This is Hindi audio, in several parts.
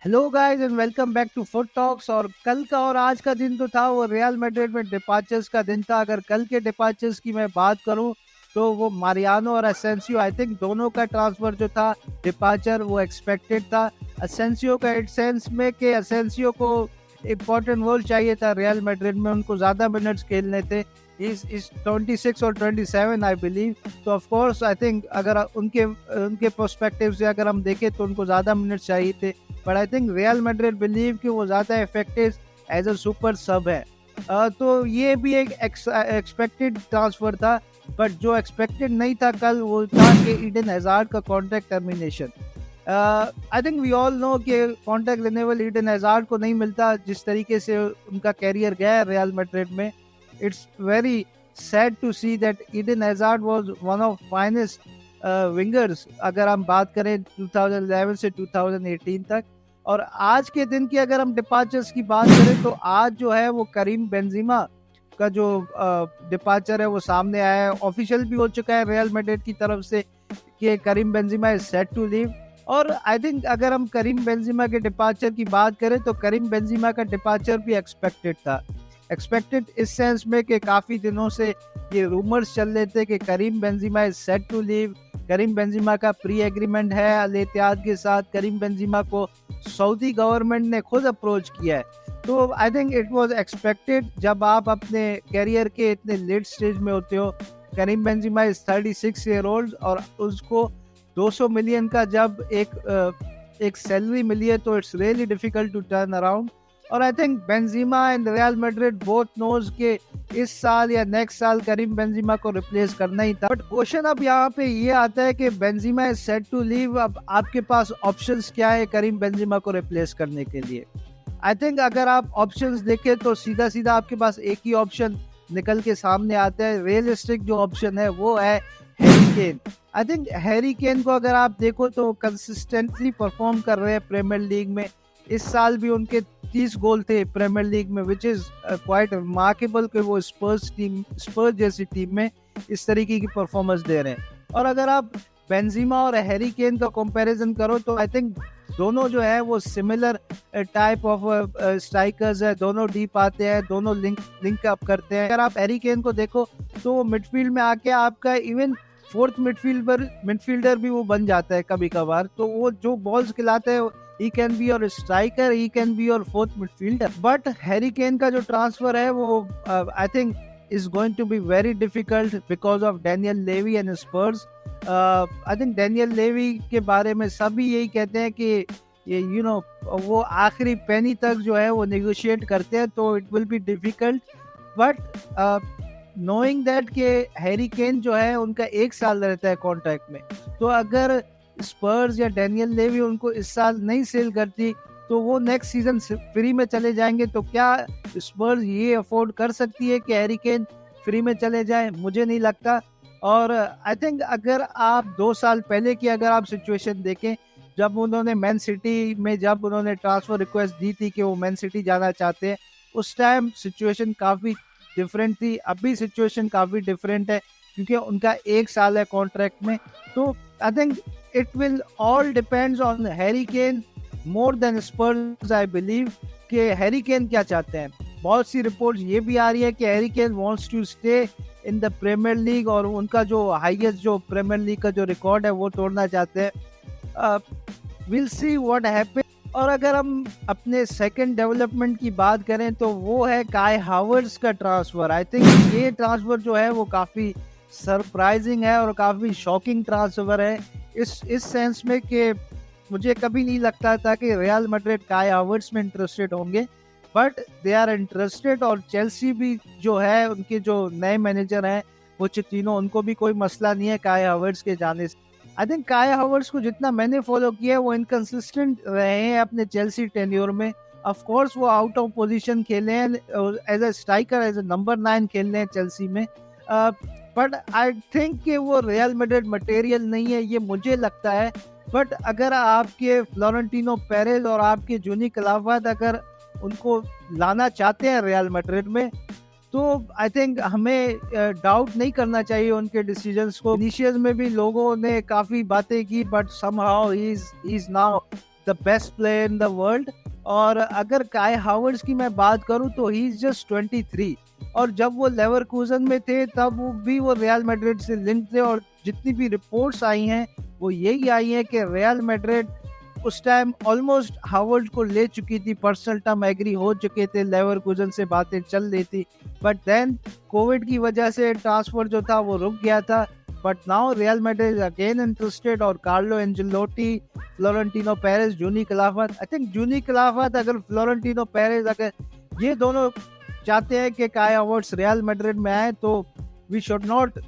Hello guys and welcome back to foot talks. और कल का और आज का दिन जो था वो रियल मैड्रिड में डिपार्चर्स का दिन था। अगर कल के डिपार्चर्स की मैं बात करूं तो वो मारियानो और असेंसियो, आई थिंक दोनों का ट्रांसफर जो था, डिपार्चर, वो एक्सपेक्टेड था। असेंसियो का इट सेंस में कि असेंसियो को इम्पोर्टेंट रोल चाहिए था रियल मैड्रिड में, उनको ज़्यादा मिनट्स खेलने थे। इस 26 और 27 आई बिलीव। तो ऑफ कोर्स आई थिंक अगर उनके उनके पर्सपेक्टिव से अगर हम देखें तो उनको ज़्यादा मिनट्स चाहिए थे। But I think real Madrid believe कि वो ज़्यादा इफेक्टिव एज अ सुपर सब है। तो ये भी एक एक्सपेक्टेड ट्रांसफर था। बट जो एक्सपेक्टेड नहीं था कल वो था कि ईडन हैजार्ड का contract termination. I think we all know कि कॉन्ट्रैक्ट रिन्यूअल ईडन हैजार्ड को नहीं मिलता जिस तरीके से उनका कैरियर गया है रियल मैड्रिड में। It's very sad to see that Eden Hazard was one of finest wingers अगर हम बात करें 2011 से 2018 तक। और आज के दिन की अगर हम डिपार्चर्स की बात करें तो आज जो है वो करीम बेंजिमा का जो डिपार्चर है वो सामने आया है। ऑफिशियल भी हो चुका है रियल मैड्रिड की तरफ से कि Karim Benzema is set to leave. और आई थिंक अगर हम करीम बेंजिमा के डिपार्चर की बात करें तो करीम बेंजिमा का डिपार्चर भी एक्सपेक्टेड था। एक्सपेक्टेड इस सेंस में कि काफ़ी दिनों से ये रूमर्स चल रहे थे कि Karim Benzema is set to leave. Karim Benzema का प्री एग्रीमेंट है अल इत्तेहाद के साथ। करीम बेंजिमा को सऊदी गवर्नमेंट ने खुद अप्रोच किया है। तो I think it was expected जब आप अपने कैरियर के इतने लेट स्टेज में होते हो। करीम बेंजिमा इज 36 ईयर ओल्ड और उसको 200 मिलियन का जब एक सैलरी मिली है तो it's really difficult to turn around. और I think Benzema and Real Madrid both knows के इस साल या नेक्स्ट साल करीम बेंजिमा को रिप्लेस करना ही था। बट क्वेश्चन अब यहाँ पे ये आता है कि Benzema is set to leave. अब आपके पास ऑप्शंस क्या है करीम बेंजिमा को रिप्लेस करने के लिए? आई थिंक अगर आप ऑप्शंस देखें तो सीधा सीधा आपके पास एक ही ऑप्शन निकल के सामने आता है। रियलिस्टिक जो ऑप्शन है वो है Harry Kane. I think Harry Kane को अगर आप देखो तो कंसिस्टेंटली परफॉर्म कर रहे हैं प्रीमियर लीग में। इस साल भी उनके 30 गोल थे प्रीमियर लीग में, विच इज क्वाइट रिमार्केबल कि वो स्पर्स जैसी टीम में इस तरीके की परफॉर्मेंस दे रहे हैं। और अगर आप बेंजिमा और हैरी केन का कंपैरिजन करो तो आई थिंक दोनों जो है वो सिमिलर टाइप ऑफ स्ट्राइकर्स है। दोनों डीप आते हैं, दोनों लिंक अप करते हैं। अगर आप हैरी केन को देखो तो वो मिडफील्ड में आके आपका इवन फोर्थ मिडफील्डर भी वो बन जाता है कभी कभार। तो वो जो बॉल्स खिलाता है he can be your striker, he can be your fourth midfielder. But Harry Kane का जो ट्रांसफर है वो I think is going to be very difficult because of Daniel Levy and Spurs. I think Daniel Levy के बारे में सभी यही कहते हैं कि ये वो आखिरी पेनी तक जो है वो नेगोशिएट करते हैं, तो it will be difficult. But knowing that कि हैरी केन जो है उनका 1 साल रहता है कॉन्ट्रैक्ट में, तो अगर स्पर्स या डेनियल लेवी उनको इस साल नहीं सेल करती तो वो नेक्स्ट सीजन फ्री में चले जाएंगे। तो क्या स्पर्स ये अफोर्ड कर सकती है कि हैरी केन फ्री में चले जाए? मुझे नहीं लगता। और आई थिंक अगर आप 2 साल पहले की अगर आप सिचुएशन देखें, जब उन्होंने मैन सिटी में जब उन्होंने ट्रांसफर रिक्वेस्ट दी थी कि वो मैन सिटी जाना चाहते हैं, उस टाइम सिचुएशन काफ़ी डिफरेंट थी। अभी सिचुएशन काफ़ी डिफरेंट है क्योंकि उनका 1 साल है कॉन्ट्रैक्ट में। तो I think it will all depends on Harry Kane more than Spurs, I believe कि हैरी केन क्या चाहते हैं। बहुत सी रिपोर्ट्स ये भी आ रही है कि Harry Kane wants to stay in the Premier League और उनका जो हाईएस्ट जो प्रीमियर लीग का जो रिकॉर्ड है वो तोड़ना चाहते हैं। Will see what happen. और अगर हम अपने सेकंड डेवलपमेंट की बात करें तो वो है काय हावर्ड्स का ट्रांसफर। आई थिंक ये ट्रांसफर जो है वो काफ़ी सरप्राइजिंग है और काफ़ी शॉकिंग ट्रांसफर है इस सेंस में कि मुझे कभी नहीं लगता था कि रियल मैड्रिड काय हावर्ट्स में इंटरेस्टेड होंगे, बट दे आर इंटरेस्टेड। और चेल्सी भी जो है, उनके जो नए मैनेजर हैं वो तीनों, उनको भी कोई मसला नहीं है काय हावर्ट्स के जाने से। आई थिंक काय हावर्ट्स को जितना मैंने फॉलो किया है वो इनकन्सिस्टेंट रहे हैं अपने चेल्सी टेन्योर में। ऑफ कोर्स वो आउट ऑफ पोजीशन खेले हैं, as a striker, as a number 9 खेल रहे हैं चेल्सी में। बट आई थिंक कि वो रियल मैड्रिड मटेरियल नहीं है, ये मुझे लगता है। बट अगर आपके फ्लोरेंटिनो पेरेज और आपके जूनी खिलाफत अगर उनको लाना चाहते हैं रियल मैड्रिड में, तो आई थिंक हमें डाउट नहीं करना चाहिए उनके डिसीजंस को। इनिशियल्स में भी लोगों ने काफ़ी बातें की, but somehow he is now the best player in the world. और अगर काय हावर्ड्स की मैं बात करूं तो ही इज जस्ट 23, और जब वो लेवरकूजन में थे तब भी वो रियल मैड्रिड से लिंक थे, और जितनी भी रिपोर्ट्स आई हैं वो यही आई हैं कि रियल मैड्रिड उस टाइम ऑलमोस्ट हावर्ड को ले चुकी थी, पर्सनल टर्म एग्री हो चुके थे, लेवरकूजन से बातें चल रही थी, बट देन कोविड की वजह से ट्रांसफर जो था वो रुक गया था। But now real Madrid is again interested, और कार्लो एंजेलोटी, फ्लोरेंटिनो पेरेज, जूनी खिलाफत, आई थिंक जूनी खिलाफत, अगर फ्लोरेंटिनो पेरेज, अगर ये दोनों चाहते हैं कि काय हावर्ड्स रियल मैड्रिड में आए तो we should not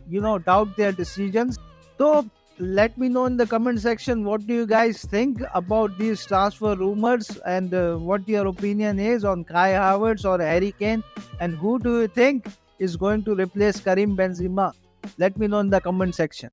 doubt their decisions. तो let me know in the comment section what do you guys think about these transfer rumors, and what your opinion is on Kai Havertz or Harry Kane, and who do you think is going to replace Karim Benzema. Let me know in the comment section.